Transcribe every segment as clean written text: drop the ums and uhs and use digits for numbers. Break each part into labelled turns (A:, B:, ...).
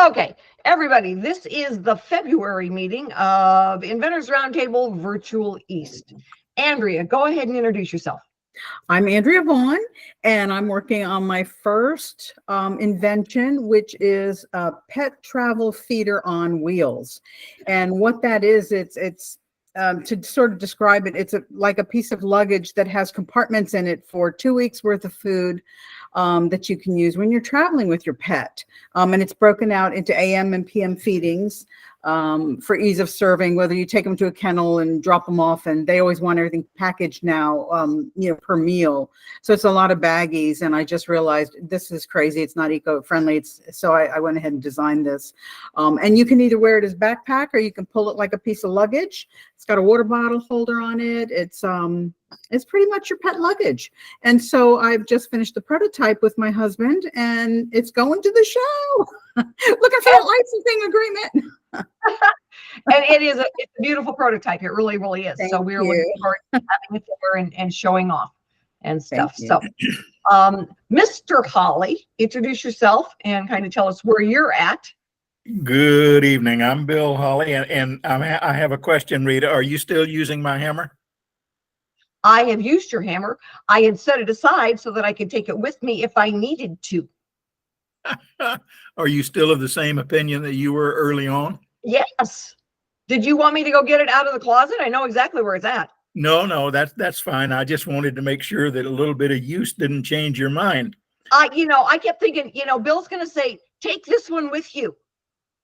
A: Okay, everybody, this is the February meeting of Inventors Roundtable Virtual East. Andrea, go ahead and introduce yourself.
B: I'm Andrea Vaughn, and I'm working on my first invention, which is a pet travel feeder on wheels. And what that is, it's to sort of describe it, it's like a piece of luggage that has compartments in it for 2 weeks worth of food that you can use when you're traveling with your pet. And it's broken out into AM and PM feedings for ease of serving, whether you take them to a kennel and drop them off, and they always want everything packaged now, per meal. So it's a lot of baggies, and I just realized this is crazy. It's not eco-friendly. So I went ahead and designed this. And you can either wear it as backpack or you can pull it like a piece of luggage. It's got a water bottle holder on it. It's pretty much your pet luggage. And so I've just finished the prototype with my husband, and it's going to the show. Looking for a licensing agreement.
A: And it's a beautiful prototype. It really, really is. So we're looking forward to having it there and showing off and stuff. So, Mr. Holly, introduce yourself and kind of tell us where you're at.
C: Good evening. I'm Bill Holly, and I have a question, Rita. Are you still using my hammer?
A: I have used your hammer. I had set it aside so that I could take it with me if I needed to.
C: Are you still of the same opinion that you were early on?
A: Yes. Did you want me to go get it out of the closet? I know exactly where it's at.
C: No, that's fine. I just wanted to make sure that a little bit of use didn't change your mind.
A: I kept thinking, Bill's going to say, take this one with you.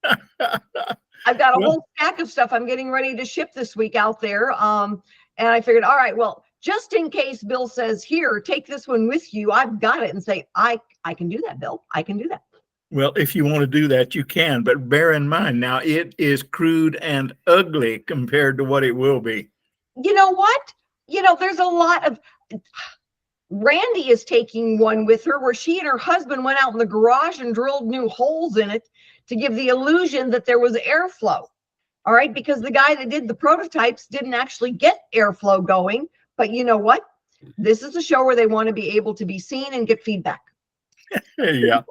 A: I've got a whole stack of stuff I'm getting ready to ship this week out there. And I figured, all right, well, just in case Bill says, here, take this one with you, I've got it, and say, I can do that, Bill. I can do that.
C: Well, if you want to do that, you can, but bear in mind now, it is crude and ugly compared to what it will be.
A: You know what? There's a lot of, Randy is taking one with her where she and her husband went out in the garage and drilled new holes in it to give the illusion that there was airflow. All right, because the guy that did the prototypes didn't actually get airflow going. But you know what? This is a show where they want to be able to be seen and get feedback.
C: Yeah.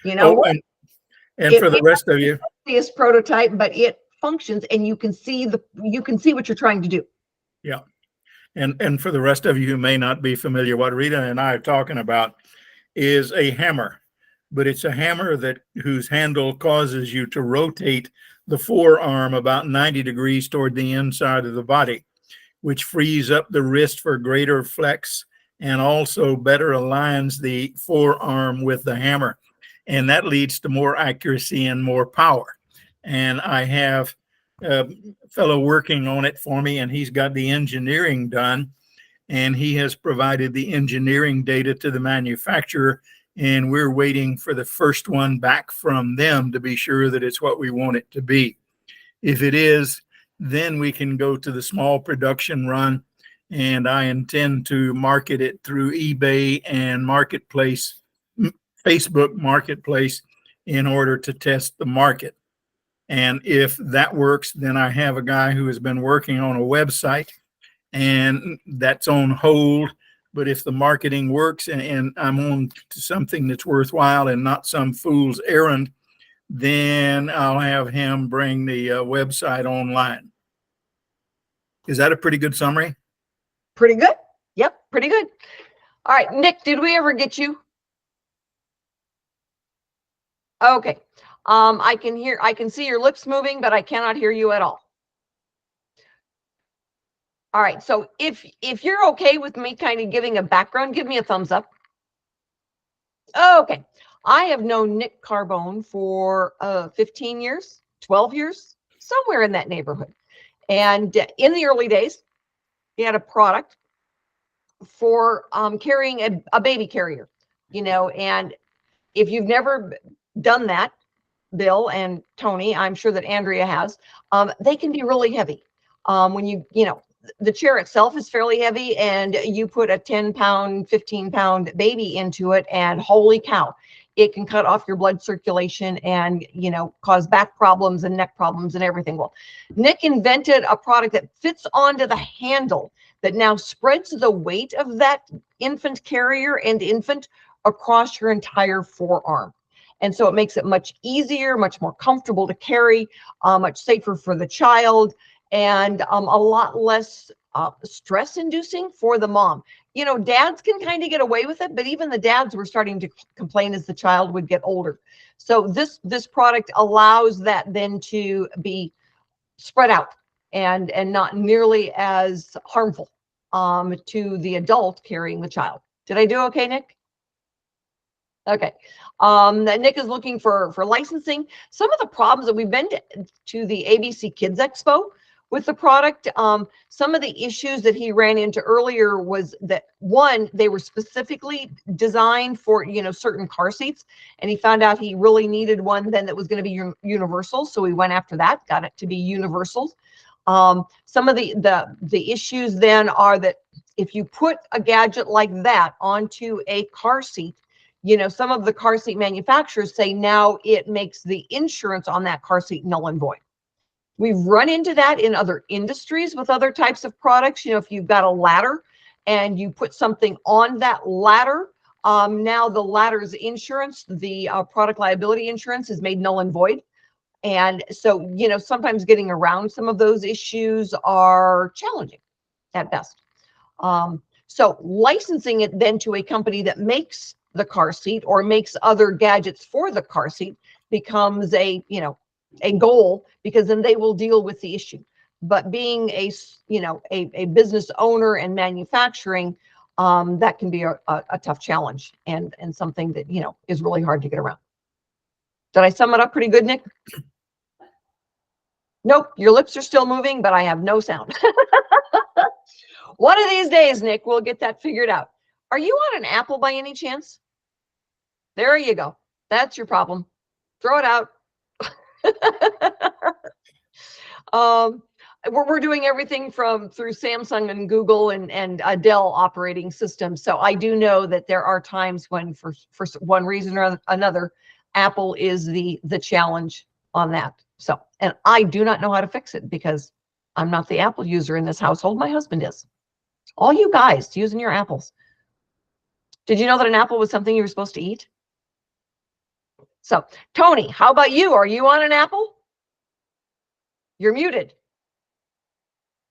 A: What?
C: And for the rest of you,
A: this prototype, but it functions, and you can see what you're trying to do.
C: Yeah. And for the rest of you who may not be familiar, what Rita and I are talking about is a hammer, but it's a hammer whose handle causes you to rotate the forearm about 90 degrees toward the inside of the body, which frees up the wrist for greater flex and also better aligns the forearm with the hammer. And that leads to more accuracy and more power. And I have a fellow working on it for me, and he's got the engineering done, and he has provided the engineering data to the manufacturer, and we're waiting for the first one back from them to be sure that it's what we want it to be. If it is, then we can go to the small production run, and I intend to market it through eBay and Facebook Marketplace in order to test the market. And if that works, then I have a guy who has been working on a website, and that's on hold. But if the marketing works and I'm on to something that's worthwhile and not some fool's errand, then I'll have him bring the website online. Is that a pretty good summary?
A: Pretty good. Yep, pretty good. All right, Nick, did we ever get you? Okay. I can see your lips moving, but I cannot hear you at all. All right. So if you're okay with me kind of giving a background, give me a thumbs up. Okay. I have known Nick Carbone for 15 years, 12 years, somewhere in that neighborhood. And in the early days, he had a product for carrying a baby carrier, and if you've never done that, Bill and Tony, I'm sure that Andrea has, they can be really heavy. When the chair itself is fairly heavy, and you put a 10-pound, 15-pound baby into it, and holy cow, it can cut off your blood circulation and, cause back problems and neck problems and everything. Well, Nick invented a product that fits onto the handle that now spreads the weight of that infant carrier and infant across your entire forearm. And so it makes it much easier, much more comfortable to carry, much safer for the child, and a lot less stress inducing for the mom. You know, dads can kind of get away with it, but even the dads were starting to complain as the child would get older. So this product allows that then to be spread out and not nearly as harmful to the adult carrying the child. Did I do okay, Nick? Okay. Nick is looking for licensing. Some of the problems that we've been to the ABC Kids Expo with the product, some of the issues that he ran into earlier was that, one, they were specifically designed for, you know, certain car seats, and he found out he really needed one then that was going to be universal. So we went after that, got it to be universal. Some of the issues then are that if you put a gadget like that onto a car seat, you know, some of the car seat manufacturers say now it makes the insurance on that car seat null and void. We've run into that in other industries with other types of products. You know, if you've got a ladder and you put something on that ladder, now the ladder's insurance, the product liability insurance, is made null and void. And so, you know, sometimes getting around some of those issues are challenging at best. So licensing it then to a company that makes the car seat or makes other gadgets for the car seat becomes a, you know, a goal, because then they will deal with the issue. But being a, you know, a business owner and manufacturing, that can be a tough challenge and something that, you know, is really hard to get around. Did I sum it up pretty good, Nick? Nope, your lips are still moving, but I have no sound. One of these days, Nick, we'll get that figured out. Are you on an Apple by any chance? There you go. That's your problem. Throw it out. We're doing everything through Samsung and Google and Dell operating systems. So I do know that there are times when, for one reason or another, Apple is the challenge on that. So, and I do not know how to fix it because I'm not the Apple user in this household. My husband is. All you guys using your apples. Did you know that an apple was something you were supposed to eat? So, Tony, how about you? Are you on an Apple? You're muted.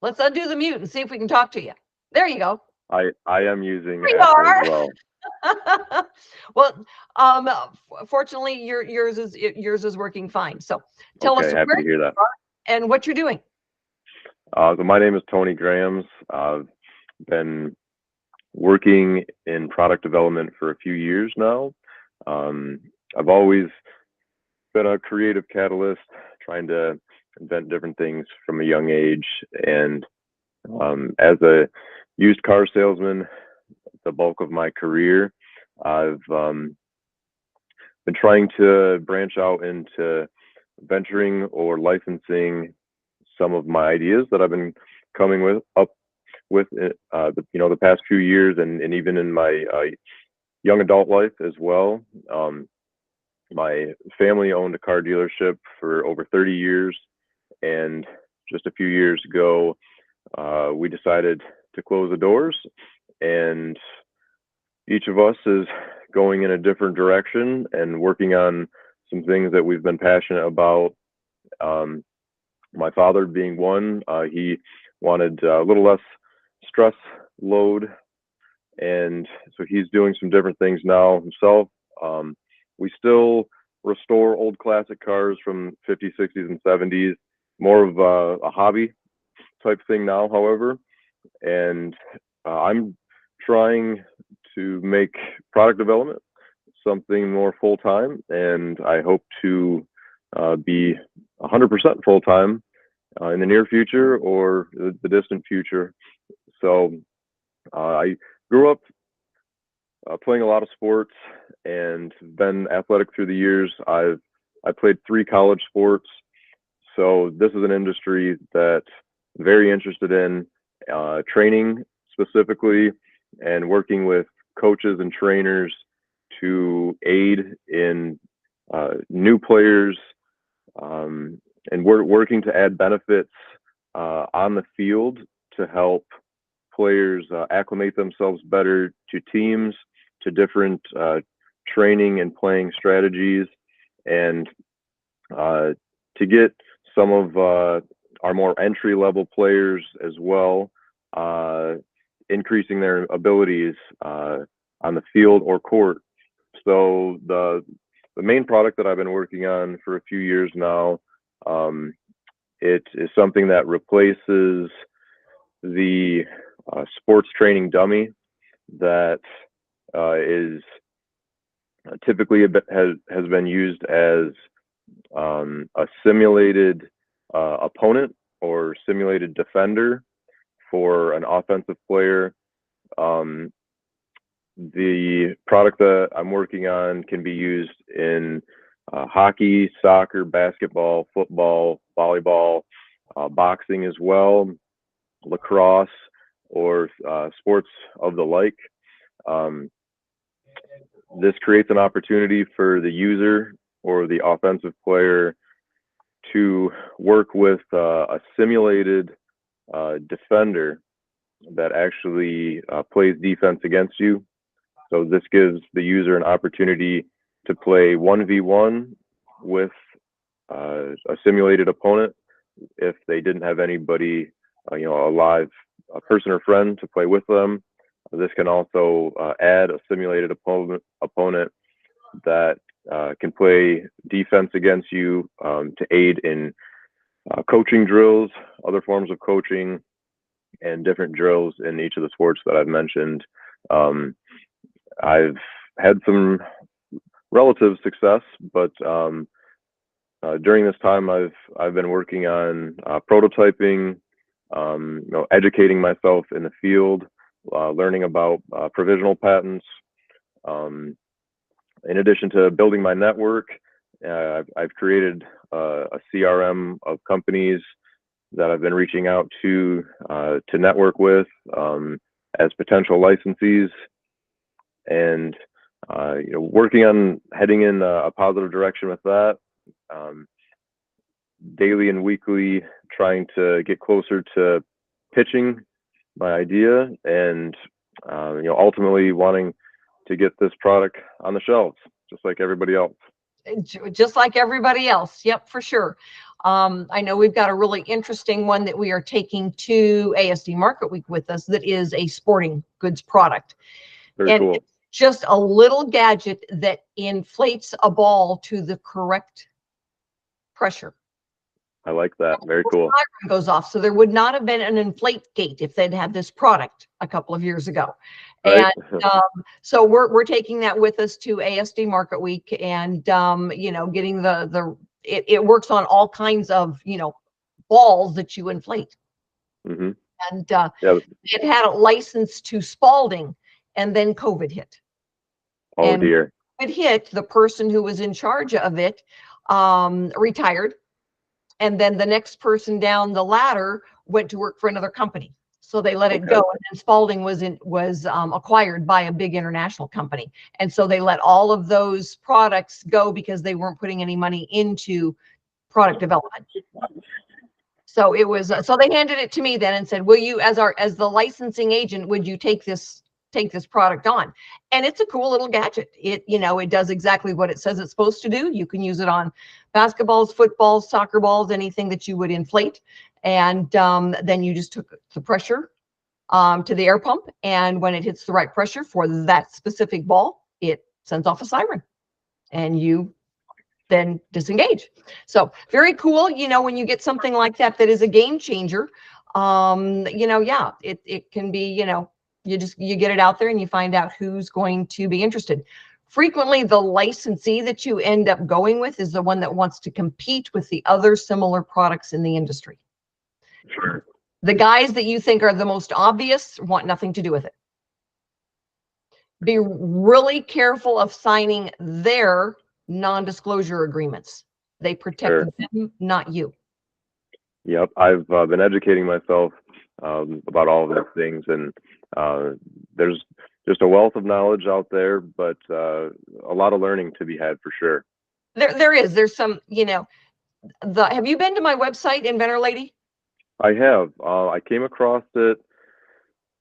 A: Let's undo the mute and see if we can talk to you. There you go.
D: I am using
A: There you
D: Apple
A: are.
D: as well.
A: Well, fortunately, yours is working fine. So, tell us
D: happy
A: where
D: to hear that.
A: you are and what you're doing.
D: So my name is Tony Grahams. I've been working in product development for a few years now. I've always been a creative catalyst, trying to invent different things from a young age. And as a used car salesman, the bulk of my career, I've been trying to branch out into venturing or licensing some of my ideas that I've been coming up with the past few years, and even in my young adult life as well. My family owned a car dealership for over 30 years, and just a few years ago, we decided to close the doors, and each of us is going in a different direction and working on some things that we've been passionate about. My father being one, he wanted a little less stress load, and so he's doing some different things now himself. We still restore old classic cars from 50s, 60s, and 70s, more of a hobby type thing now, however. And I'm trying to make product development something more full-time, and I hope to be 100% full-time in the near future or the distant future. So I grew up playing a lot of sports and been athletic through the years. I played 3 college sports, so this is an industry that I'm very interested in, training specifically, and working with coaches and trainers to aid in new players, and we're working to add benefits on the field to help players acclimate themselves better to teams, to different training and playing strategies, and to get some of our more entry-level players as well, increasing their abilities on the field or court. So the main product that I've been working on for a few years now, it is something that replaces the sports training dummy that is typically has been used as a simulated opponent or simulated defender for an offensive player. The product that I'm working on can be used in hockey, soccer, basketball, football, volleyball, boxing as well, lacrosse, or sports of the like. This creates an opportunity for the user or the offensive player to work with a simulated defender that actually plays defense against you. So this gives the user an opportunity to play 1v1 with a simulated opponent if they didn't have anybody, a live person or friend to play with them. This can also add a simulated opponent that can play defense against you to aid in coaching drills, other forms of coaching, and different drills in each of the sports that I've mentioned. I've had some relative success, but during this time, I've been working on prototyping, educating myself in the field, learning about provisional patents. In addition to building my network, I've created a CRM of companies that I've been reaching out to network with as potential licensees, and working on heading in a positive direction with that. Daily and weekly, trying to get closer to pitching my idea, and ultimately wanting to get this product on the shelves, just like everybody else.
A: Just like everybody else. Yep, for sure. I know we've got a really interesting one that we are taking to ASD Market Week with us that is a sporting goods product.
D: Very cool.
A: It's just a little gadget that inflates a ball to the correct pressure.
D: I like that. Very cool.
A: Siren goes off. So there would not have been an inflate gate if they'd had this product a couple of years ago.
D: Right.
A: And so we're taking that with us to ASD Market Week, and getting it works on all kinds of balls that you inflate.
D: Mm-hmm.
A: And
D: Yeah.
A: it had a license to Spalding, and then COVID hit.
D: Oh
A: And
D: dear.
A: it hit, the person who was in charge of it retired, and then the next person down the ladder went to work for another company. So they let it go, and then Spalding was acquired by a big international company, and so they let all of those products go because they weren't putting any money into product development. So it was so they handed it to me then and said, "Will you, as the licensing agent, would you take this product on?" And it's a cool little gadget. It does exactly what it says it's supposed to do. You can use it on basketballs, footballs, soccer balls, anything that you would inflate. And then you just took the pressure to the air pump, and when it hits the right pressure for that specific ball, it sends off a siren, and you then disengage. So very cool. When you get something like that is a game changer, yeah, it can be, you get it out there and you find out who's going to be interested. Frequently, the licensee that you end up going with is the one that wants to compete with the other similar products in the industry.
D: Sure.
A: The guys that you think are the most obvious want nothing to do with it. Be really careful of signing their non-disclosure agreements. They protect them, not you.
D: Yep. I've been educating myself about all of those things, and there's just a wealth of knowledge out there, but a lot of learning to be had for sure.
A: There's some, have you been to my website, Inventor Lady?
D: I have. I came across it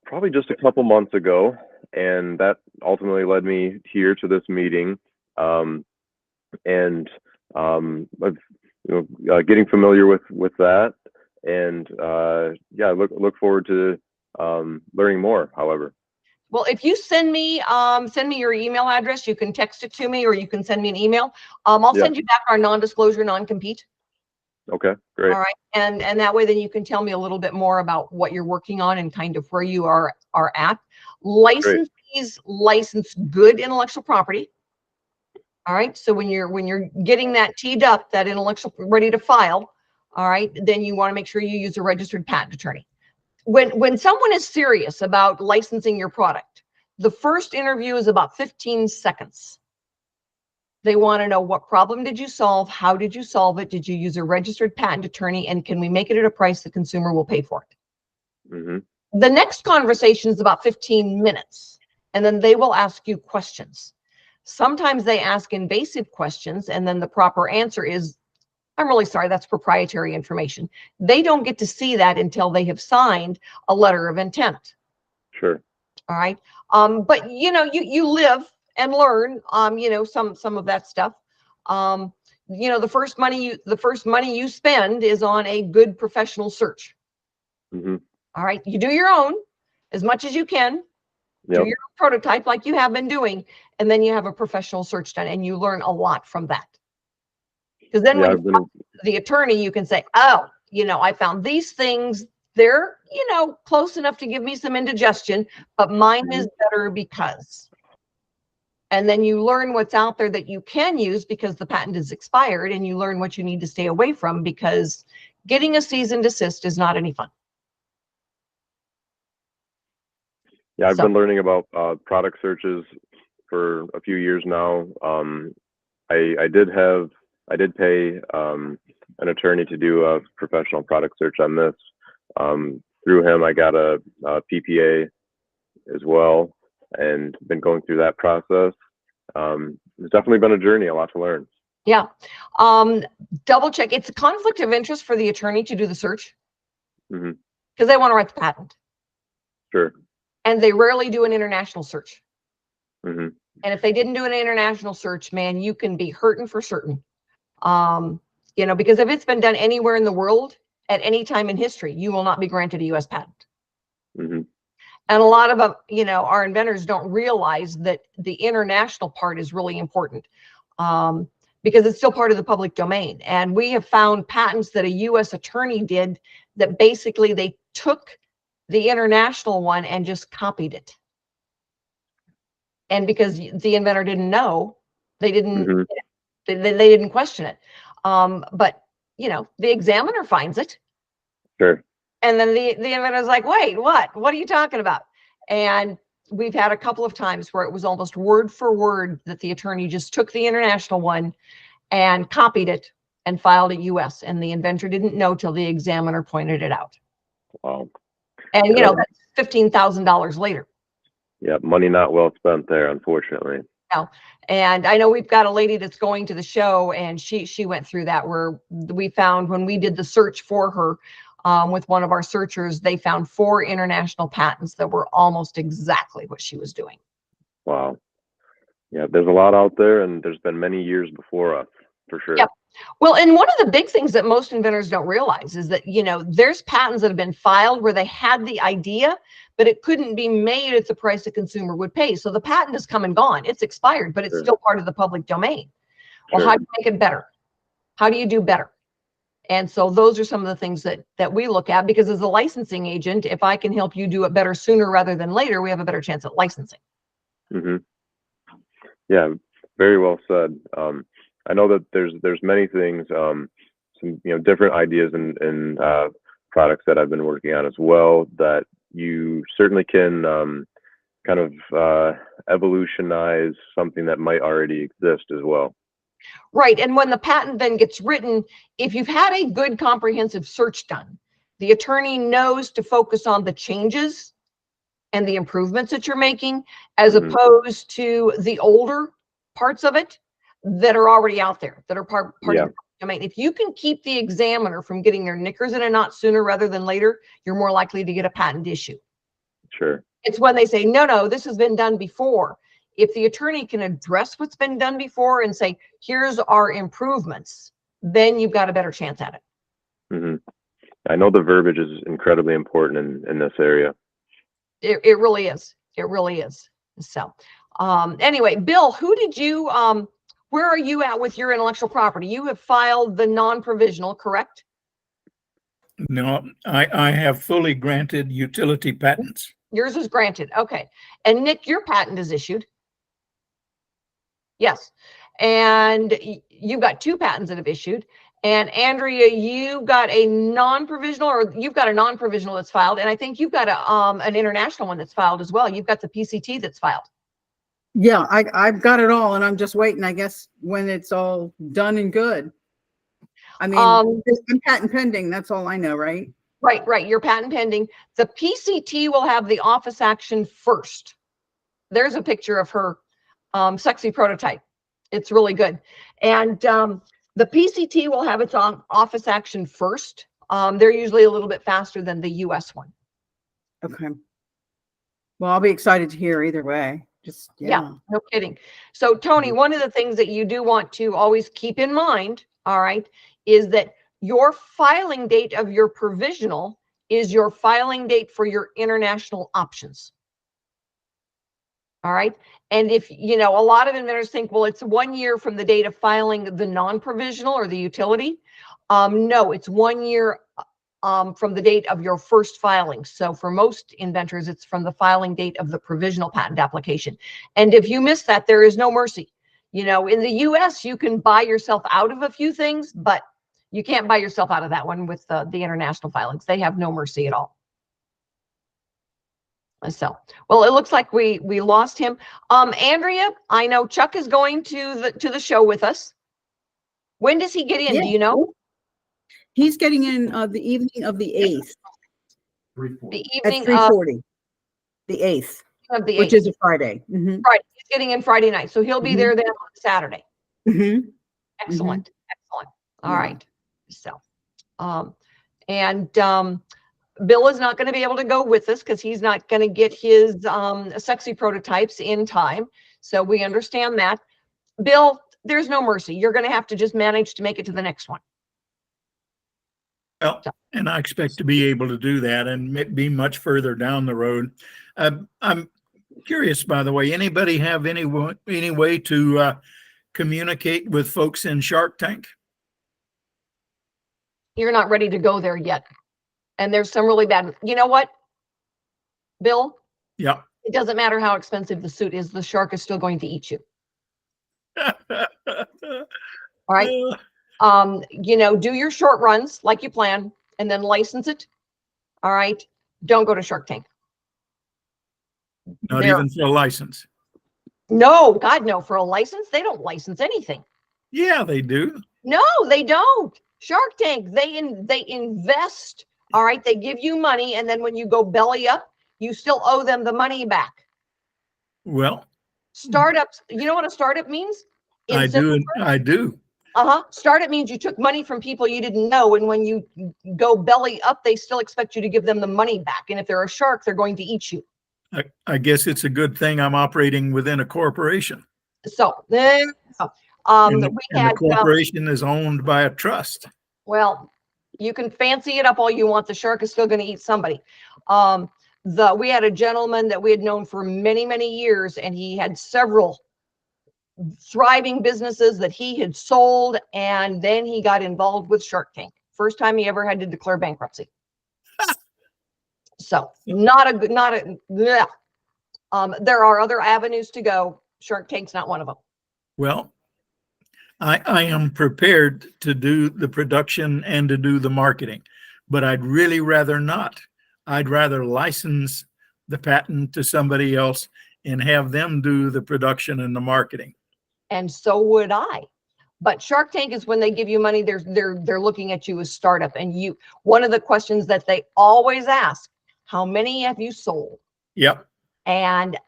D: probably just a couple months ago, and that ultimately led me here to this meeting. and getting familiar with that, and yeah, look forward to learning more. However,
A: Well, if you send me your email address, you can text it to me or you can send me an email. I'll
D: yeah,
A: send you back our non-disclosure, non-compete.
D: okay, great,
A: All right. And that way then you can tell me a little bit more about what you're working on and kind of where you are at.
D: great,
A: Licensees license good intellectual property. All right. So when you're getting that teed up, that intellectual ready to file, all right, then you want to make sure you use a registered patent attorney. When someone is serious about licensing your product, the first interview is about 15 seconds. They want to know, what problem did you solve? How did you solve it? Did you use a registered patent attorney? And can we make it at a price the consumer will pay for it?
D: mm-hmm.
A: The next conversation is about 15 minutes, and then they will ask you questions. Sometimes they ask invasive questions, and then the proper answer is, I'm really sorry, that's proprietary information. They don't get to see that until they have signed a letter of intent.
D: Sure.
A: All right. But you live and learn, some of that stuff. The first money you spend is on a good professional search.
D: Mm-hmm.
A: All right. You do your own as much as you can.
D: Yep.
A: Do your own prototype like you have been doing, and then you have a professional search done, and you learn a lot from that. Because then when you talk to the attorney, you can say, oh, I found these things. They're, close enough to give me some indigestion, but mine is better because. And then you learn what's out there that you can use because the patent is expired, and you learn what you need to stay away from because getting a cease and desist is not any fun.
D: Yeah, I've been learning about product searches for a few years now. I did pay an attorney to do a professional product search on this. Through him, I got a PPA as well, and been going through that process. It's definitely been a journey, a lot to learn.
A: Yeah. Double check. It's a conflict of interest for the attorney to do the search because they want to write the patent.
D: Sure.
A: And they rarely do an international search.
D: And
A: if they didn't do an international search, man, you can be hurting for certain. Because if it's been done anywhere in the world at any time in history, you will not be granted a U.S. patent. And a lot of our inventors don't realize that the international part is really important because it's still part of the public domain. And we have found patents that a U.S. attorney did that basically they took the international one and just copied it. And because the inventor didn't know, they didn't they didn't question it. But the examiner finds it.
D: Sure.
A: And then the inventor's like, wait, what are you talking about? And we've had a couple of times where it was almost word for word that the attorney just took the international one and copied it and filed it US, and the inventor didn't know till the examiner pointed it out.
D: Wow.
A: And that's $15,000 later.
D: Yeah, money not well spent there, unfortunately.
A: No. And I know we've got a lady that's going to the show, and she went through that, where we found when we did the search for her with one of our searchers, they found 4 international patents that were almost exactly what she was doing.
D: Wow. Yeah, there's a lot out there, and there's been many years before us, for sure.
A: Yep. Well, and one of the big things that most inventors don't realize is that, there's patents that have been filed where they had the idea, but it couldn't be made at the price the consumer would pay. So the patent has come and gone. It's expired, but it's still part of the public domain. Well, how do you make it better? How do you do better? And so those are some of the things that we look at, because as a licensing agent, if I can help you do it better sooner rather than later, we have a better chance at licensing.
D: Yeah, very well said. I know that there's many things, some different ideas and products that I've been working on as well, that you certainly can kind of evolutionize something that might already exist as well.
A: Right. And when the patent then gets written, if you've had a good comprehensive search done, the attorney knows to focus on the changes and the improvements that you're making, as opposed to the older parts of it that are already out there, that are part of the domain. If you can keep the examiner from getting their knickers in a knot sooner rather than later, you're more likely to get a patent issue.
D: Sure.
A: It's when they say, no, this has been done before. if the attorney can address what's been done before and say, here's our improvements, then you've got a better chance at it.
D: Hmm. I know the verbiage is incredibly important in this area.
A: It really is. It really is. So anyway, Bill, who did you, where are you at with your intellectual property? You have filed the non-provisional, correct?
C: No, I have fully granted utility patents.
A: Yours is granted. Okay. And Nick, your patent is issued. Yes. And you've got 2 patents that have issued. And Andrea, you got a non-provisional, or you've got a non-provisional that's filed. And I think you've got an international one that's filed as well. You've got the PCT that's filed.
B: Yeah, I've got it all, and I'm just waiting, I guess, when it's all done and good. I mean, I'm patent pending. That's all I know, right?
A: Right. Your patent pending. The PCT will have the office action first. There's a picture of her sexy prototype. It's really good. And the PCT will have its office action first. They're usually a little bit faster than the US one.
B: Okay. Well, I'll be excited to hear either way. Just,
A: Yeah, no kidding. So Tony, one of the things that you do want to always keep in mind, all right, is that your filing date of your provisional is your filing date for your international options. All right. And if, you know, a lot of inventors think, well, it's 1 year from the date of filing the non-provisional or the utility. No, it's 1 year from the date of your first filing. So for most inventors, it's from the filing date of the provisional patent application. And if you miss that, there is no mercy. You know, in the US, you can buy yourself out of a few things, but you can't buy yourself out of that one with the international filings. They have no mercy at all. So, well, it looks like we lost him. Andrea, I know Chuck is going to the show with us. When does he get in?
B: Yeah.
A: Do you know?
B: He's getting in the evening of the 8th.
A: The
B: At
A: evening
B: 3:40. The 8th,
A: of the 8th.
B: which is a Friday. Mm-hmm.
A: Friday. He's getting in Friday night, so he'll be there then on Saturday.
B: Mm-hmm.
A: Excellent, excellent. All
B: Yeah.
A: right. So, Bill is not going to be able to go with us because he's not going to get his sexy prototypes in time. So we understand that. Bill, there's no mercy. You're going to have to just manage to make it to the next one.
C: Well, and I expect to be able to do that and be much further down the road. I'm curious, by the way, anybody have any way to communicate with folks in Shark Tank?
A: You're not ready to go there yet. And there's some really bad, you know what, Bill?
C: Yeah.
A: It doesn't matter how expensive the suit is, the shark is still going to eat you. All right. You know, do your short runs like you plan and then license it. All right. Don't go to Shark Tank.
C: Not even for a license.
A: No, God, no. For a license, they don't license anything.
C: Yeah, they do.
A: No, they don't. Shark Tank, they invest. All right. They give you money. And then when you go belly up, you still owe them the money back.
C: Well,
A: Startups, you know what a startup means?
C: I do.
A: Startup means you took money from people you didn't know. And when you go belly up, they still expect you to give them the money back. And if they're a shark, they're going to eat you.
C: I guess it's a good thing I'm operating within a corporation.
A: So,
C: and the corporation is owned by a trust.
A: Well, you can fancy it up all you want. The shark is still going to eat somebody. We had a gentleman that we had known for many, many years, and he had several thriving businesses that he had sold, and then he got involved with Shark Tank. First time he ever had to declare bankruptcy. So there are other avenues to go. Shark Tank's not one of them.
C: Well, I am prepared to do the production and to do the marketing, but I'd really rather not. I'd rather license the patent to somebody else and have them do the production and the marketing.
A: And so would I. But Shark Tank is when they give you money, they're looking at you as startup. And one of the questions that they always ask, how many have you sold?
C: Yep.
A: And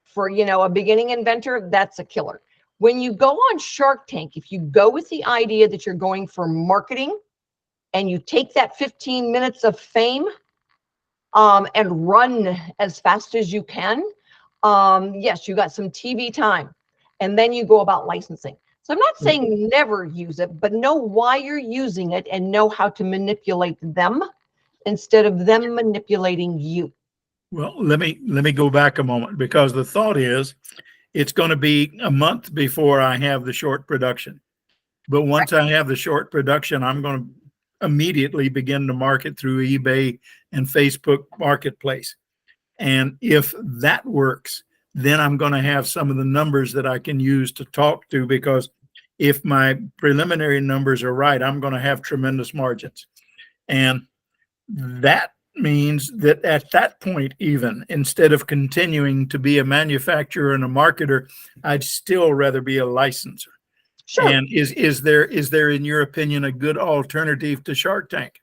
A: for, a beginning inventor, that's a killer. When you go on Shark Tank, if you go with the idea that you're going for marketing and you take that 15 minutes of fame and run as fast as you can, Yes, you got some TV time, and then you go about licensing. So I'm not
C: Mm.
A: saying never use it, but know why you're using it and know how to manipulate them instead of them manipulating you.
C: Well, let me go back a moment, because the thought is it's going to be a month before I have the short production. But once I have the short production, I'm going to immediately begin to market through eBay and Facebook Marketplace. And if that works, then I'm going to have some of the numbers that I can use to talk to, because if my preliminary numbers are right, I'm going to have tremendous margins. And that means that at that point, even instead of continuing to be a manufacturer and a marketer, I'd still rather be a licensor.
A: Sure.
C: And is there, in your opinion, a good alternative to Shark Tank?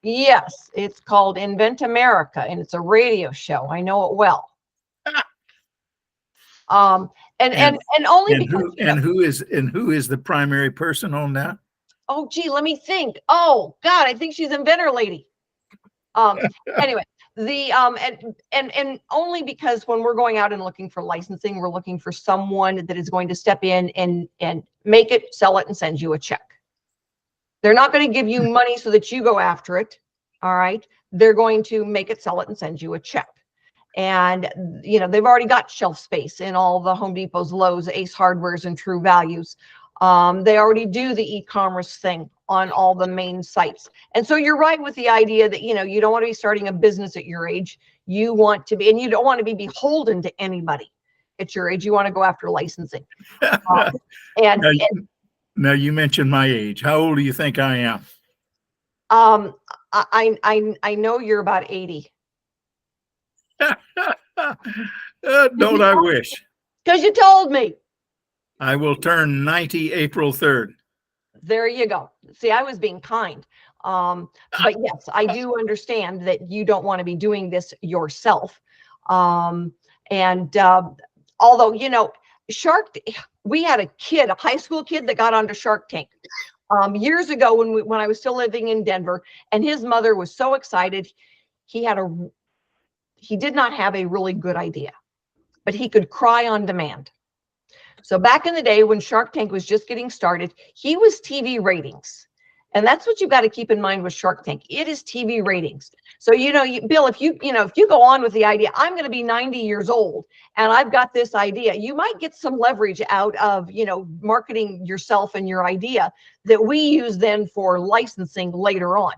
A: Yes, it's called Invent America, and it's a radio show. I know it well. And only because
C: who is the primary person on that?
A: oh gee, let me think. Oh God, I think she's Inventor Lady. Anyway, the and only because when we're going out and looking for licensing, we're looking for someone that is going to step in and make it, sell it, and send you a check. They're not going to give you money so that you go after it. All right. They're going to make it, sell it, and send you a check. And, you know, they've already got shelf space in all the Home Depots, Lowe's, Ace Hardwares, and True Values. They already do the e-commerce thing on all the main sites. And so you're right with the idea that, you know, you don't want to be starting a business at your age. You want to be, and you don't want to be beholden to anybody at your age. You want to go after licensing.
C: Now you mentioned my age. How old do you think I am?
A: I know you're about 80.
C: Don't I wish?
A: Because you told me.
C: I will turn 90 April 3rd.
A: There you go. See, I was being kind. But yes, I do understand that you don't want to be doing this yourself. Although, you know, we had a kid, a high school kid that got onto Shark Tank years ago when I was still living in Denver, and his mother was so excited. He did not have a really good idea, but he could cry on demand. So back in the day when Shark Tank was just getting started, he was TV ratings. And that's what you've got to keep in mind with Shark Tank. It is TV ratings. So, you know, Bill, if you go on with the idea, I'm going to be 90 years old and I've got this idea, you might get some leverage out of, you know, marketing yourself and your idea that we use then for licensing later on.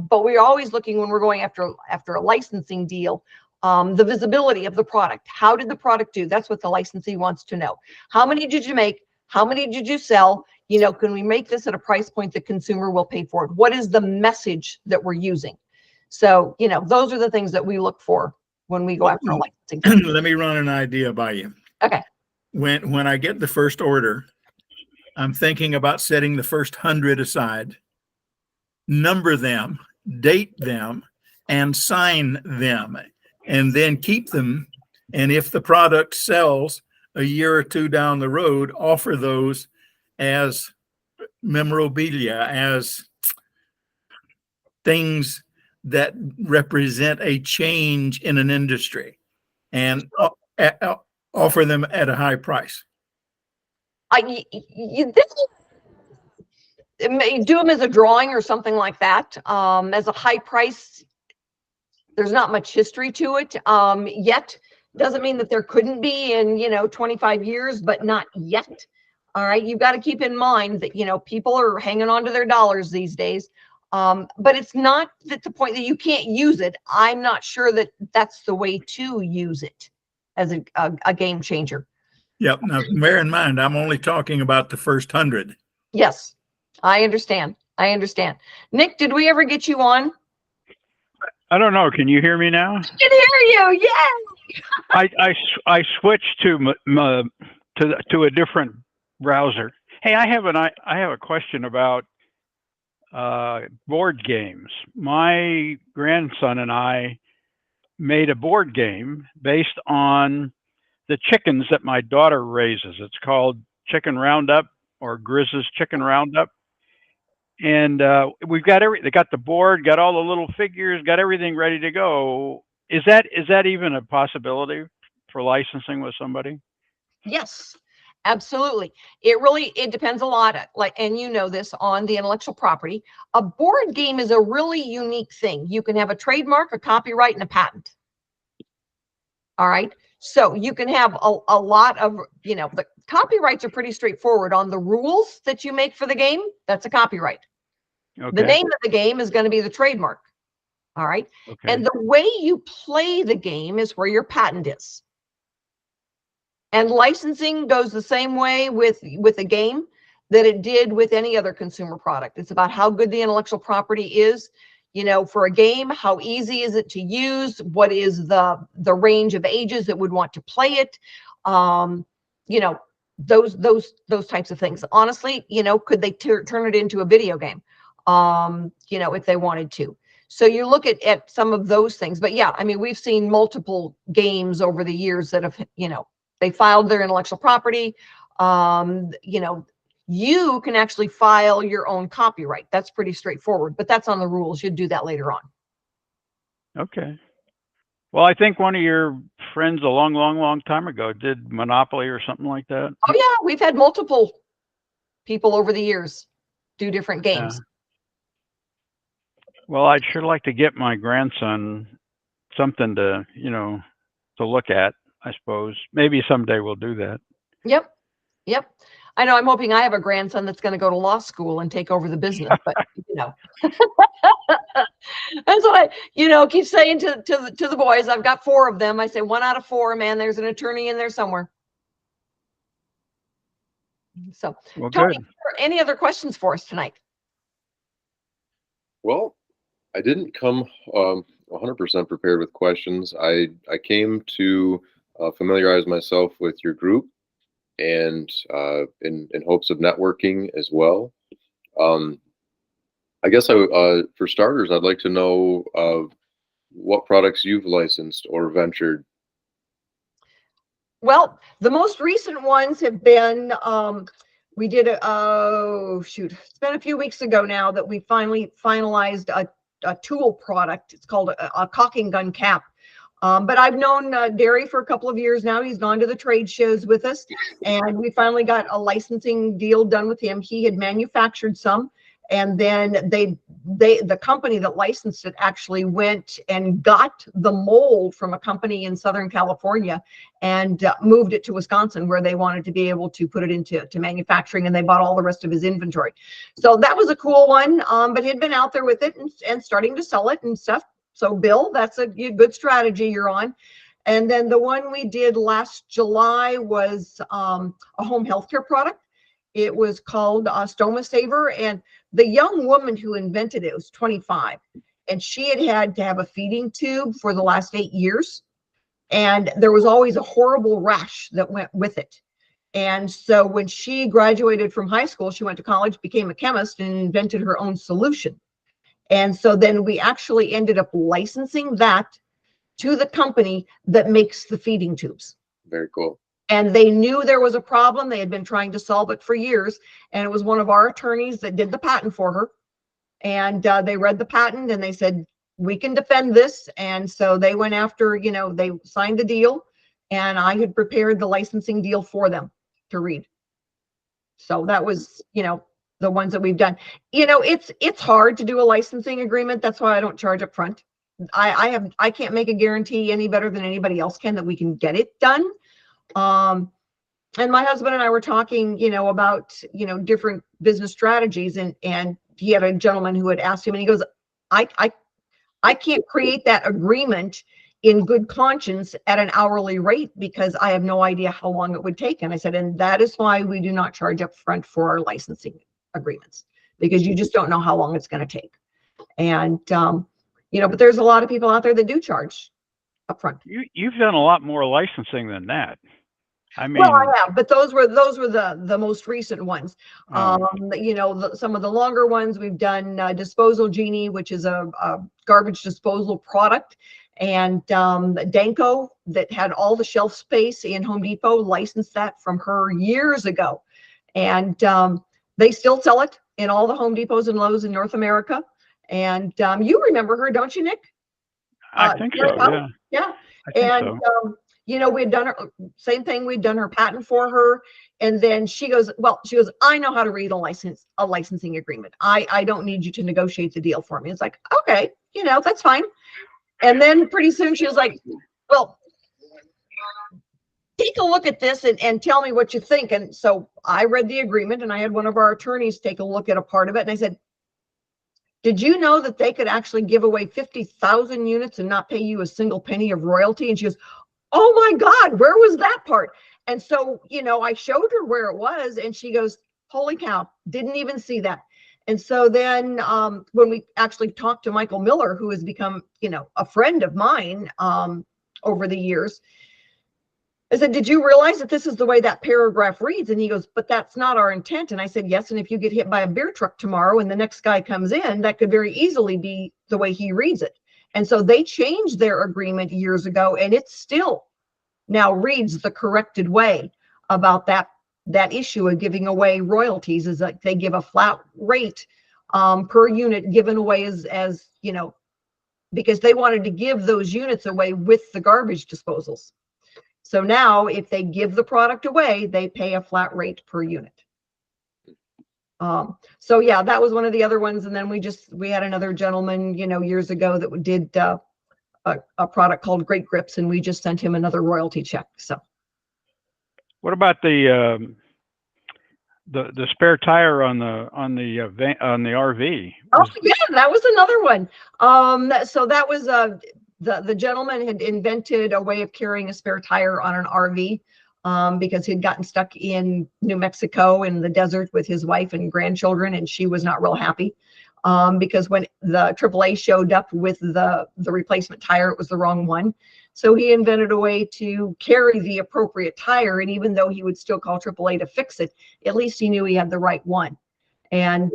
A: But we're always looking when we're going after a licensing deal, the visibility of the product. How did the product do? That's what the licensee wants to know. How many did you make? How many did you sell? You know, can we make this at a price point the consumer will pay for it? What is the message that we're using? So, you know, those are the things that we look for when we go after a licensing.
C: Let me run an idea by you.
A: Okay.
C: When I get the first order, I'm thinking about setting the first 100 aside, number them, date them, and sign them, and then keep them. And if the product sells a year or two down the road, offer those as memorabilia, as things that represent a change in an industry, and offer them at a high price.
A: Do them as a drawing or something like that. As a high price, there's not much history to it yet. Doesn't mean that there couldn't be in, you know, 25 years, but not yet. All right. You've got to keep in mind that, you know, people are hanging on to their dollars these days. But it's not at the point that you can't use it. I'm not sure that that's the way to use it as a game changer.
C: Yep. Now, bear in mind, I'm only talking about the first 100.
A: Yes, I understand. I understand. Nick, did we ever get you on?
E: I don't know. Can you hear me now?
A: I can hear you. Yes.
E: I switched to a different browser. Hey, I have a question about board games. My grandson and I made a board game based on the chickens that my daughter raises. It's called Chicken Roundup, or Grizz's Chicken Roundup. And we've got they got the board, got all the little figures, got everything ready to go. Is that even a possibility for licensing with somebody?
A: Yes, absolutely. It depends a lot, like, and you know this, on the intellectual property. A board game is a really unique thing. You can have a trademark, a copyright, and a patent. All right. So you can have a lot of, the copyrights are pretty straightforward on the rules that you make for the game. That's a copyright.
E: Okay.
A: The name of the game is going to be the trademark. All right.
E: Okay.
A: And the way you play the game is where your patent is. And licensing goes the same way with a game that it did with any other consumer product. It's about how good the intellectual property is. For a game, how easy is it to use? What is the range of ages that would want to play it? Those types of things. Honestly, could they turn it into a video game? If they wanted to. So you look at some of those things. But yeah, I mean, we've seen multiple games over the years that have, they filed their intellectual property. You can actually file your own copyright. That's pretty straightforward, but that's on the rules. You'd do that later on.
E: Okay. Well, I think one of your friends a long time ago did Monopoly or something like that.
A: Oh yeah, we've had multiple people over the years do different games.
E: Yeah. Well, I'd sure like to get my grandson something to look at, I suppose. Maybe someday we'll do that.
A: Yep. I know. I'm hoping I have a grandson that's going to go to law school and take over the business, but that's what I, keep saying to the boys. I've got 4 of them. I say 1 out of 4, man, there's an attorney in there somewhere. So,
E: Well,
A: Tony,
E: good.
A: any other questions for us tonight?
F: Well, I didn't come 100% prepared with questions. I came to familiarize myself with your group, and in hopes of networking as well. I guess for starters, I'd like to know what products you've licensed or ventured.
A: Well, the most recent ones have been, we did it's been a few weeks ago now that we finally finalized a tool product. It's called a caulking gun cap. But I've known Derry for a couple of years now. He's gone to the trade shows with us, and we finally got a licensing deal done with him. He had manufactured some, and then the company that licensed it actually went and got the mold from a company in Southern California and moved it to Wisconsin, where they wanted to be able to put it into manufacturing, and they bought all the rest of his inventory. So that was a cool one, but he'd been out there with it and starting to sell it and stuff. So Bill, that's a good strategy you're on. And then the one we did last July was a home healthcare product. It was called Stoma Saver, and the young woman who invented it was 25, and she had to have a feeding tube for the last 8 years, and there was always a horrible rash that went with it. And so when she graduated from high school, she went to college, became a chemist, and invented her own solution. And so then we actually ended up licensing that to the company that makes the feeding tubes.
F: Very cool.
A: And they knew there was a problem. They had been trying to solve it for years. And it was one of our attorneys that did the patent for her. And they read the patent and they said, we can defend this. And so they went after, they signed the deal. And I had prepared the licensing deal for them to read. So that was, the ones that we've done. It's hard to do a licensing agreement. That's why I don't charge up front. I can't make a guarantee any better than anybody else can that we can get it done. And my husband and I were talking, about, different business strategies, and he had a gentleman who had asked him, and he goes, I can't create that agreement in good conscience at an hourly rate because I have no idea how long it would take. And I said, and that is why we do not charge up front for our licensing agreements, because you just don't know how long it's going to take. And, but there's a lot of people out there that do charge up front.
E: You've done a lot more licensing than that. I mean,
A: well, I have, but those were the most recent ones.
E: Oh.
A: Some of the longer ones we've done, Disposal Genie, which is a garbage disposal product, and Danko, that had all the shelf space in Home Depot, licensed that from her years ago, and they still sell it in all the Home Depots and Lowe's in North America. And you remember her, don't you, Nick?
E: I think so. Yeah.
A: Yeah.
E: I think
A: And,
E: so.
A: you know, we had done her same thing. We'd done her patent for her. And then she goes, I know how to read a licensing agreement. I don't need you to negotiate the deal for me. It's like, okay, you know, that's fine. And then pretty soon she was like, well, take a look at this and tell me what you think. And so I read the agreement, and I had one of our attorneys take a look at a part of it. And I said, did you know that they could actually give away 50,000 units and not pay you a single penny of royalty? And she goes, oh my God, where was that part? And so, you know, I showed her where it was, and she goes, holy cow, didn't even see that. And so then when we actually talked to Michael Miller, who has become, you know, a friend of mine over the years, I said, did you realize that this is the way that paragraph reads? And he goes, but that's not our intent. And I said, yes. And if you get hit by a beer truck tomorrow and the next guy comes in, that could very easily be the way he reads it. And so they changed their agreement years ago, and it still now reads the corrected way about that issue of giving away royalties, is like they give a flat rate per unit given away as, you know, because they wanted to give those units away with the garbage disposals. So now if they give the product away, they pay a flat rate per unit. So yeah, that was one of the other ones. And then we had another gentleman, you know, years ago that did a product called Great Grips, and we just sent him another royalty check. So
E: What about the spare tire on the RV?
A: oh yeah, that was another one. So that was the gentleman had invented a way of carrying a spare tire on an RV because he'd gotten stuck in New Mexico in the desert with his wife and grandchildren, and she was not real happy because when the AAA showed up with the replacement tire, it was the wrong one. So he invented a way to carry the appropriate tire, and even though he would still call AAA to fix it, at least he knew he had the right one. And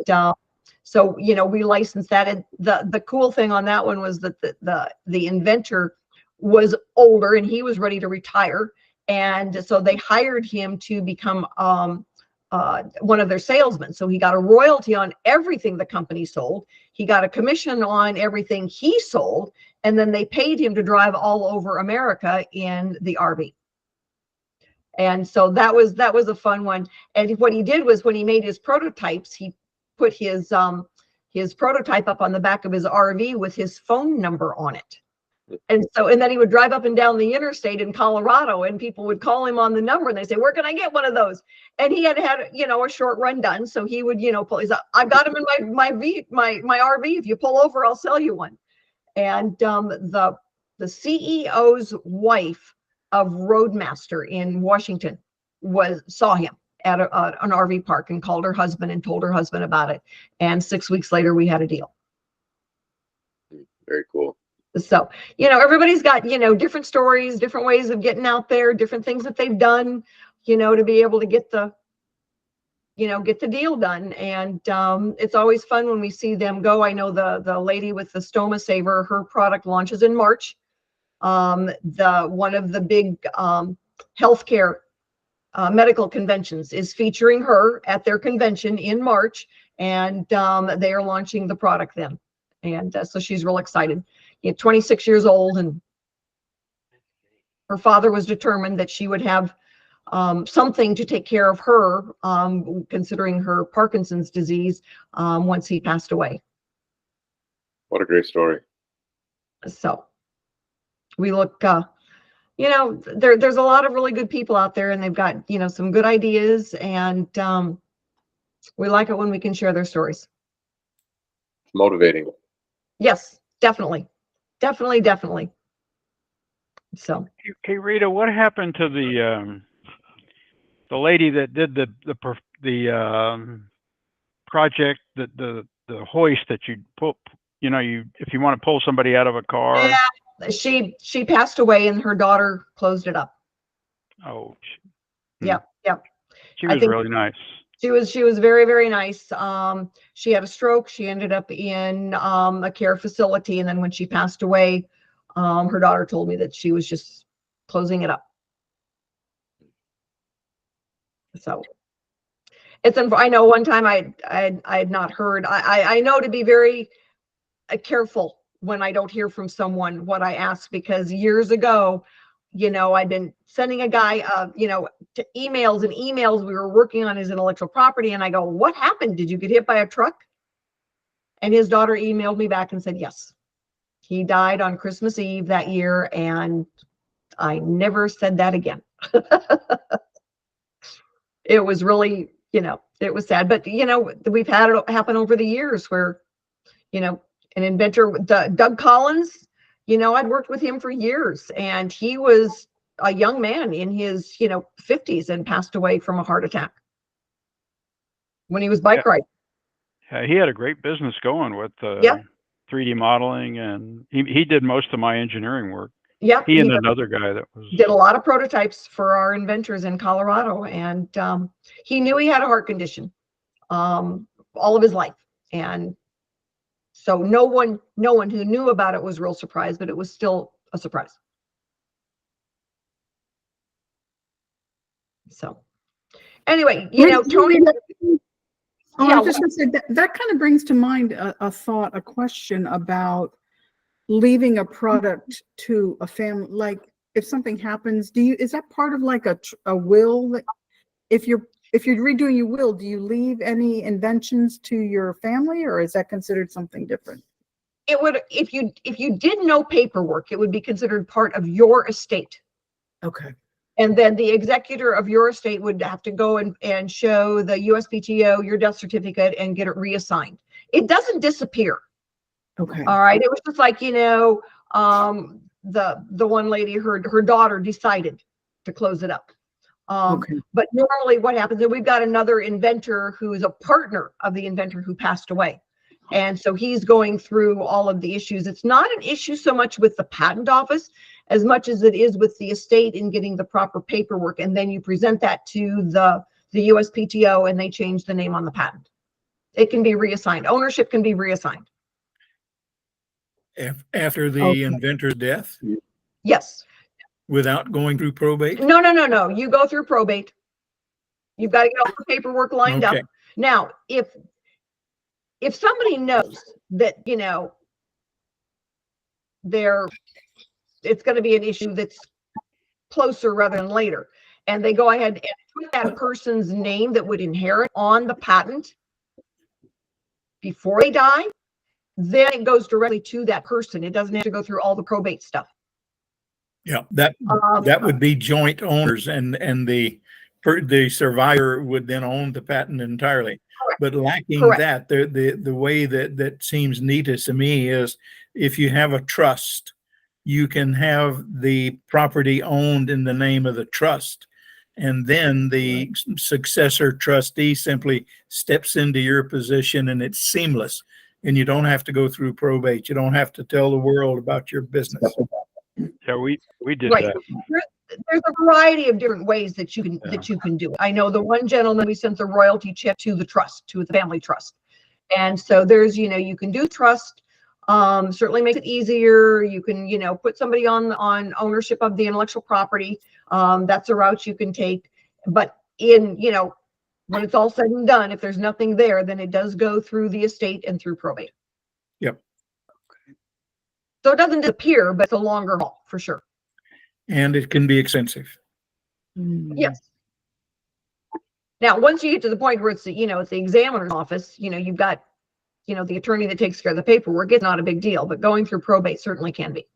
A: so, you know, we licensed that. And the cool thing on that one was that the inventor was older and he was ready to retire. And so they hired him to become one of their salesmen. So he got a royalty on everything the company sold. He got a commission on everything he sold. And then they paid him to drive all over America in the RV. And so that was a fun one. And what he did was when he made his prototypes, he put his prototype up on the back of his RV with his phone number on it. And then he would drive up and down the interstate in Colorado, and people would call him on the number, and they say, where can I get one of those? And he had, you know, a short run done. So he would, you know, he's like, I've got them in my RV. If you pull over, I'll sell you one. And the CEO's wife of Roadmaster in Washington saw him at an RV park and called her husband and told her husband about it. And 6 weeks later, we had a deal.
F: Very cool.
A: So, you know, everybody's got, you know, different stories, different ways of getting out there, different things that they've done, you know, to be able to get the deal done. And it's always fun when we see them go. I know the lady with the Stoma Saver, her product launches in March. One of the big healthcare medical conventions is featuring her at their convention in March, and they are launching the product then. And so she's real excited. 26 years old, and her father was determined that she would have something to take care of her, considering her Parkinson's disease, once he passed away.
F: What a great story.
A: So we look, you know, there's a lot of really good people out there, and they've got, you know, some good ideas, and we like it when we can share their stories.
F: Motivating.
A: Yes, definitely. Definitely. So.
E: Hey, Rita, what happened to the lady that did the project, the hoist that you put, you know, if you want to pull somebody out of a car?
A: Yeah, she passed away, and her daughter closed it up.
E: Oh.
A: Yep.
E: She was really nice.
A: She was very, very nice. She had a stroke. She ended up in a care facility. And then when she passed away, her daughter told me that she was just closing it up. So I know one time I had not heard, I know to be very careful when I don't hear from someone what I ask, because years ago, I'd been sending a guy, to emails and emails. We were working on his intellectual property, and I go, "What happened? Did you get hit by a truck?" And his daughter emailed me back and said, "Yes, he died on Christmas Eve that year," and I never said that again. It was really, it was sad, but we've had it happen over the years where, an inventor, Doug Collins, I'd worked with him for years, and he was a young man in his, 50s and passed away from a heart attack when he was bike riding.
E: He had a great business going with 3D modeling, and he did most of my engineering work.
A: Yeah,
E: he and another guy that
A: did a lot of prototypes for our inventors in Colorado, and he knew he had a heart condition all of his life, and so no one who knew about it was real surprised, but it was still a surprise. So anyway, Tony.
B: I was just going to say that kind of brings to mind a question about leaving a product to a family. Like, if something happens, is that part of like a will? If you're redoing your will, do you leave any inventions to your family, or is that considered something different?
A: It would, if you did no paperwork, it would be considered part of your estate.
B: Okay.
A: And then the executor of your estate would have to go and show the USPTO your death certificate and get it reassigned. It doesn't disappear.
B: Okay.
A: All right. It was just like, the one lady, her daughter decided to close it up.
B: Okay.
A: But normally what happens is we've got another inventor who is a partner of the inventor who passed away. And so he's going through all of the issues. It's not an issue so much with the patent office as much as it is with the estate in getting the proper paperwork. And then you present that to the USPTO, and they change the name on the patent. It can be reassigned. Ownership can be reassigned.
C: After the inventor's death?
A: Yes.
C: Without going through probate?
A: No. You go through probate. You've got to get all the paperwork lined up. Now, if somebody knows that, it's going to be an issue that's closer rather than later, and they go ahead and put that person's name that would inherit on the patent before they die, then it goes directly to that person. It doesn't have to go through all the probate stuff.
C: Yeah, that would be joint owners, and the survivor would then own the patent entirely. Correct. But lacking that, the way that seems neatest to me is if you have a trust, you can have the property owned in the name of the trust, and then the successor trustee simply steps into your position, and it's seamless, and you don't have to go through probate. You don't have to tell the world about your business.
E: Yeah, we did that.
A: There's a variety of different ways that you can do it. I know the one gentleman, we sent the royalty check to the trust, to the family trust, and so there's you can do trust. Certainly makes it easier. You can put somebody on ownership of the intellectual property. That's a route you can take. But when it's all said and done, if there's nothing there, then it does go through the estate and through probate.
C: Yep.
A: So it doesn't disappear, but it's a longer haul for sure. And
C: it can be expensive.
A: Yes. Now, once you get to the point where it's the examiner's office, you've got, the attorney that takes care of the paperwork, it's not a big deal, but going through probate certainly can be.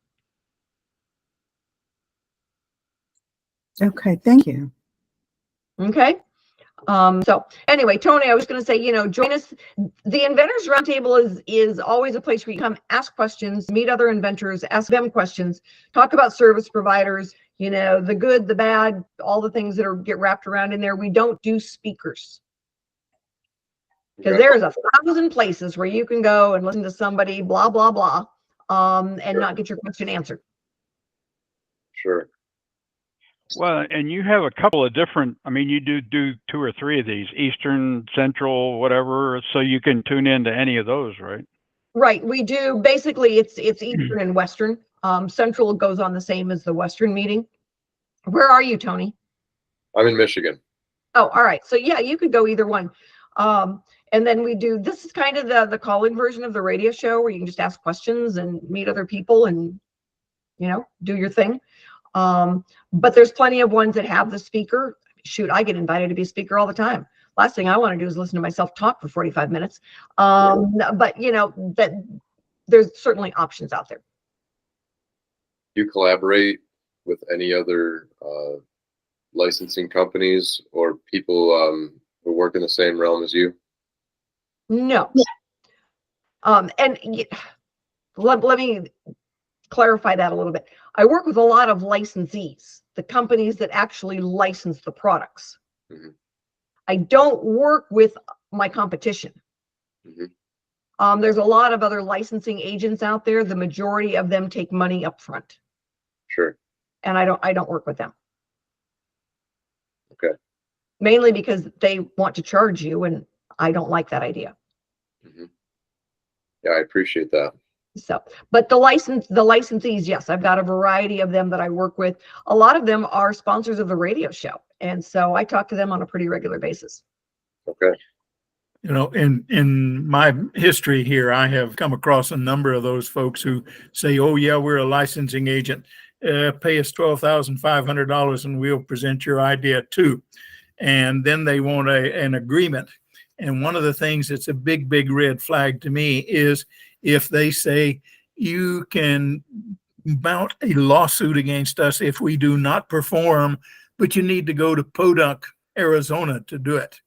B: Okay, thank you.
A: Okay. So anyway, Tony, I was going to say, join us. The Inventors Roundtable is always a place where you come ask questions, meet other inventors, ask them questions, talk about service providers, the good, the bad, all the things that get wrapped around in there. We don't do speakers. Because there's 1,000 places where you can go and listen to somebody, blah, blah, blah, and not get your question answered.
F: Sure.
E: Well, and you have a couple of different, you do 2 or 3 of these, Eastern, Central, whatever, so you can tune into any of those, right?
A: Right. We do. Basically, it's Eastern and Western. Central goes on the same as the Western meeting. Where are you, Tony?
F: I'm in Michigan.
A: Oh, all right. So yeah, you could go either one. And then we do, this is kind of the call-in version of the radio show where you can just ask questions and meet other people and, you know, do your thing. But there's plenty of ones that have the speaker. Shoot, I get invited to be a speaker all the time. Last thing I want to do is listen to myself talk for 45 minutes. But you know, that there's certainly options out there.
F: Do you collaborate with any other licensing companies or people who work in the same realm as you?
A: No. And let me clarify that a little bit. I work with a lot of licensees, the companies that actually license the products.
F: Mm-hmm.
A: I don't work with my competition.
F: Mm-hmm.
A: There's a lot of other licensing agents out there. The majority of them take money up front.
F: Sure.
A: And I don't work with them.
F: Okay.
A: Mainly because they want to charge you, and I don't like that idea.
F: Mm-hmm. Yeah, I appreciate that.
A: So, but the licensees, yes, I've got a variety of them that I work with. A lot of them are sponsors of the radio show. And so I talk to them on a pretty regular basis.
F: Okay.
C: You know, in my history here, I have come across a number of those folks who say, oh, yeah, we're a licensing agent. Pay us $12,500 and we'll present your idea too. And then they want an agreement. And one of the things that's a big, big red flag to me is if they say you can mount a lawsuit against us if we do not perform, but you need to go to Podunk, Arizona to do it.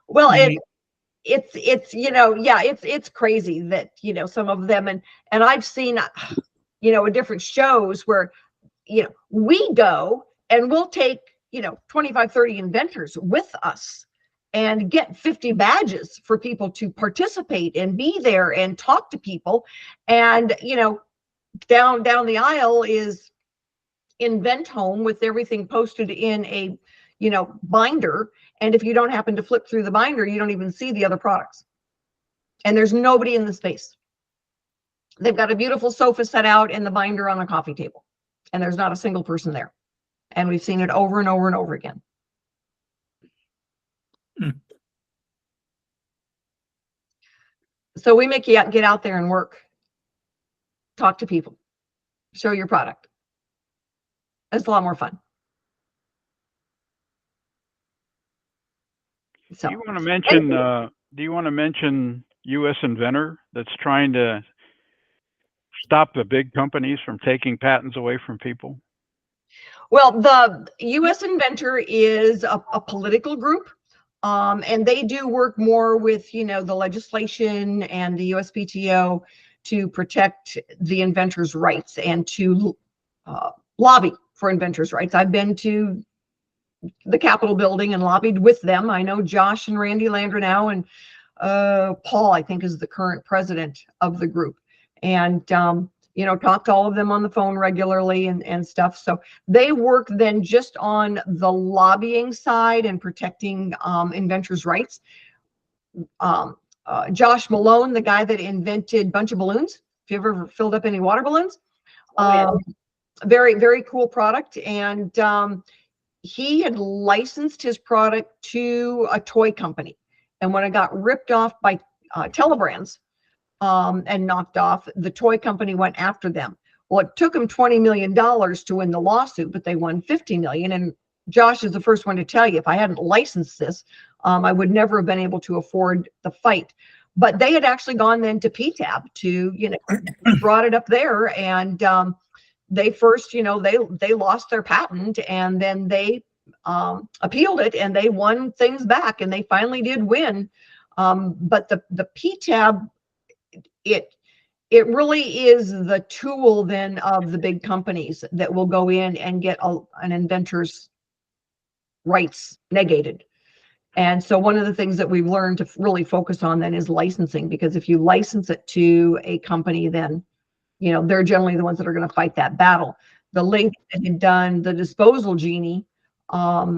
A: Well, it's you know, yeah, it's crazy that, you know, some of them, and I've seen, you know, in different shows where, you know, we go and we'll take, you know, 25, 30 inventors with us and get 50 badges for people to participate and be there and talk to people. And, you know, down the aisle is Invent Home with everything posted in a, you know, binder. And if you don't happen to flip through the binder, you don't even see the other products. And there's nobody in the space. They've got a beautiful sofa set out and the binder on a coffee table. And there's not a single person there. And we've seen it over and over and over again. So we make you get out there and work. Talk to people. Show your product. It's a lot more fun. So,
E: do you want to mention U.S. Inventor that's trying to stop the big companies from taking patents away from people?
A: Well, the U.S. Inventor is a political group, and they do work more with, you know, the legislation and the USPTO to protect the inventors' rights and to lobby for inventors' rights. I've been to the Capitol building and lobbied with them. I know Josh and Randy Landreneau and Paul, I think, is the current president of the group. And, you know, talk to all of them on the phone regularly and stuff. So they work then just on the lobbying side and protecting inventors' rights. Josh Malone, the guy that invented Bunch of Balloons. If you ever filled up any water balloons, very, very cool product. And he had licensed his product to a toy company. And when it got ripped off by Telebrands and knocked off, the toy company went after them. Well, it took them $20 million to win the lawsuit, but they won $50 million. And Josh is the first one to tell you, if I hadn't licensed this, I would never have been able to afford the fight. But they had actually gone then to PTAB to, you know, brought it up there. And they first, you know, they lost their patent, and then they appealed it and they won things back, and they finally did win. But the PTAB, it really is the tool then of the big companies that will go in and get an inventor's rights negated. And so one of the things that we've learned to really focus on then is licensing, because if you license it to a company, then, you know, they're generally the ones that are going to fight that battle. The lady that had done the disposal genie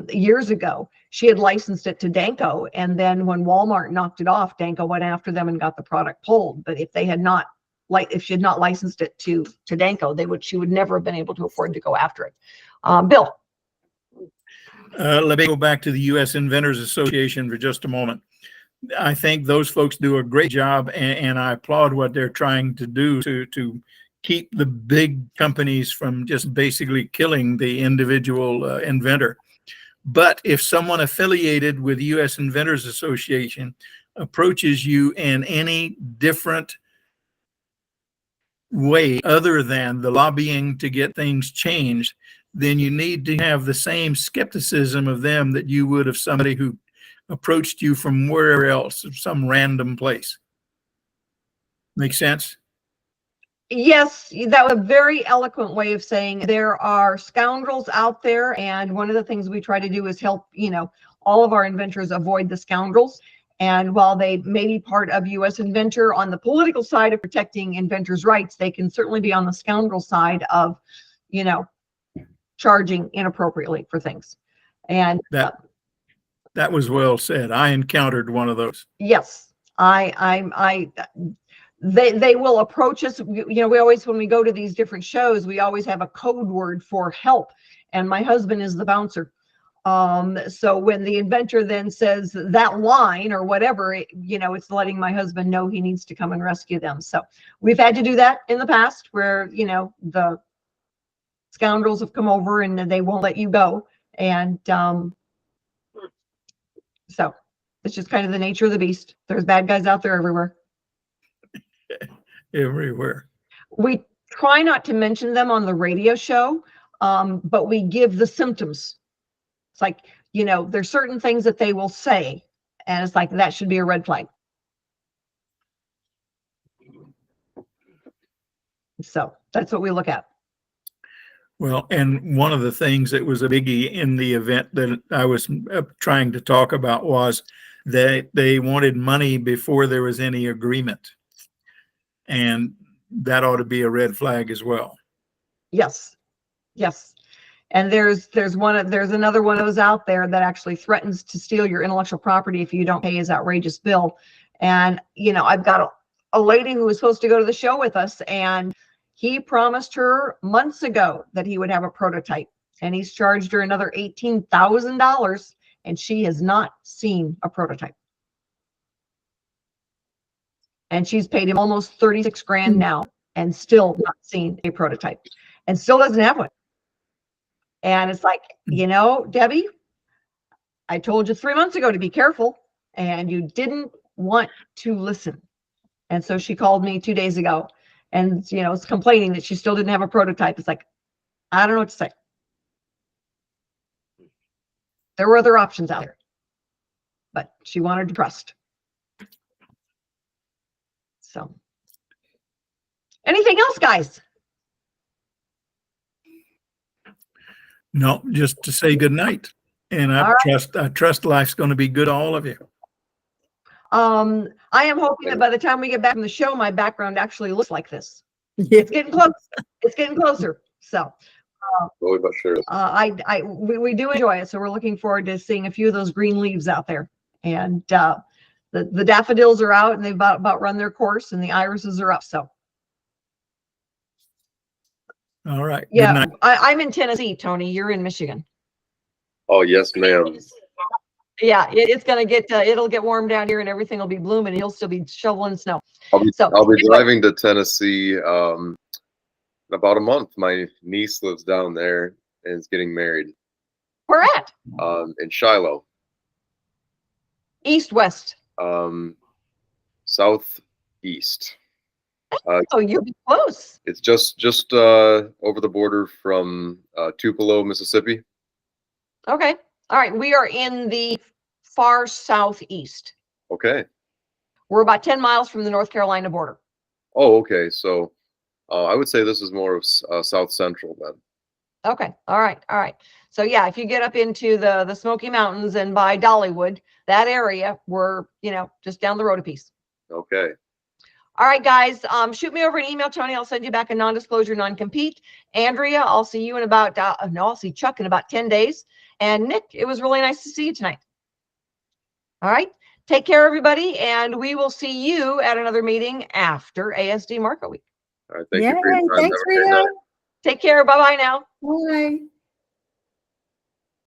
A: years ago, she had licensed it to Danco, and then when Walmart knocked it off, Danco went after them and got the product pulled. But if they had not, if she had not licensed it to Danco, she would never have been able to afford to go after it. Bill.
C: Let me go back to the U.S. Inventors Association for just a moment. I think those folks do a great job, and I applaud what they're trying to do to keep the big companies from just basically killing the individual inventor. But if someone affiliated with the U.S. Inventors Association approaches you in any different way other than the lobbying to get things changed, then you need to have the same skepticism of them that you would of somebody who approached you from wherever else, some random place. Make sense?
A: Yes, that was a very eloquent way of saying there are scoundrels out there, and one of the things we try to do is help, all of our inventors avoid the scoundrels. And while they may be part of U.S. Inventor on the political side of protecting inventors' rights, they can certainly be on the scoundrel side of, charging inappropriately for things. And
C: that was well said. I encountered one of those.
A: Yes, they will approach us. We always, when we go to these different shows, we always have a code word for help. And my husband is the bouncer. So when the inventor then says that line or whatever, it's letting my husband know he needs to come and rescue them. So we've had to do that in the past where, the scoundrels have come over and they won't let you go. And so it's just kind of the nature of the beast. There's bad guys out there everywhere.
C: Everywhere.
A: We try not to mention them on the radio show, but we give the symptoms. It's like, there's certain things that they will say, and it's like, that should be a red flag. So that's what we look at.
C: Well, and one of the things that was a biggie in the event that I was trying to talk about was that they wanted money before there was any agreement. And that ought to be a red flag as well.
A: Yes. Yes. And there's another one of those out there that actually threatens to steal your intellectual property if you don't pay his outrageous bill. And, I've got a lady who was supposed to go to the show with us, and he promised her months ago that he would have a prototype, and he's charged her another $18,000, and she has not seen a prototype. And she's paid him almost 36 grand now and still not seen a prototype and still doesn't have one. And it's like, Debbie, I told you 3 months ago to be careful, and you didn't want to listen. And so she called me 2 days ago and, was complaining that she still didn't have a prototype. It's like, I don't know what to say. There were other options out there, but she wanted to trust. So, anything else, guys?
C: No, just to say good night. And I trust life's going to be good to all of you.
A: I am hoping that by the time we get back from the show, my background actually looks like this.
B: Yeah.
A: It's getting close. It's getting closer. So,
F: Really, but sure.
A: we do enjoy it. So we're looking forward to seeing a few of those green leaves out there. And the daffodils are out and they've about run their course, and the irises are up. So.
C: All right.
A: Yeah,
C: good night.
A: I'm in Tennessee, Tony. You're in Michigan.
F: Oh, yes, ma'am.
A: Yeah, it's gonna get it'll get warm down here and everything will be blooming, and he'll still be shoveling snow.
F: I'll be driving to Tennessee in about a month. My niece lives down there and is getting married.
A: Where at?
F: In Shiloh.
A: East, west.
F: Southeast.
A: Oh, you're close.
F: It's just over the border from Tupelo, Mississippi.
A: Okay. All right. We are in the far southeast.
F: Okay.
A: We're about 10 miles from the North Carolina border.
F: Oh, okay. So I would say this is more of South Central then.
A: Okay. All right. All right. So yeah, if you get up into the Smoky Mountains and by Dollywood, that area, we're, just down the road a piece.
F: Okay.
A: All right, guys, shoot me over an email, Tony. I'll send you back a non-disclosure, non-compete. Andrea, I'll see you in about, I'll see Chuck in about 10 days. And Nick, it was really nice to see you tonight. All right, take care, everybody. And we will see you at another meeting after ASD Market Week.
F: All right. Thank you for your time.
B: Thanks, Rita.
A: Take care. Bye-bye now.
B: Bye.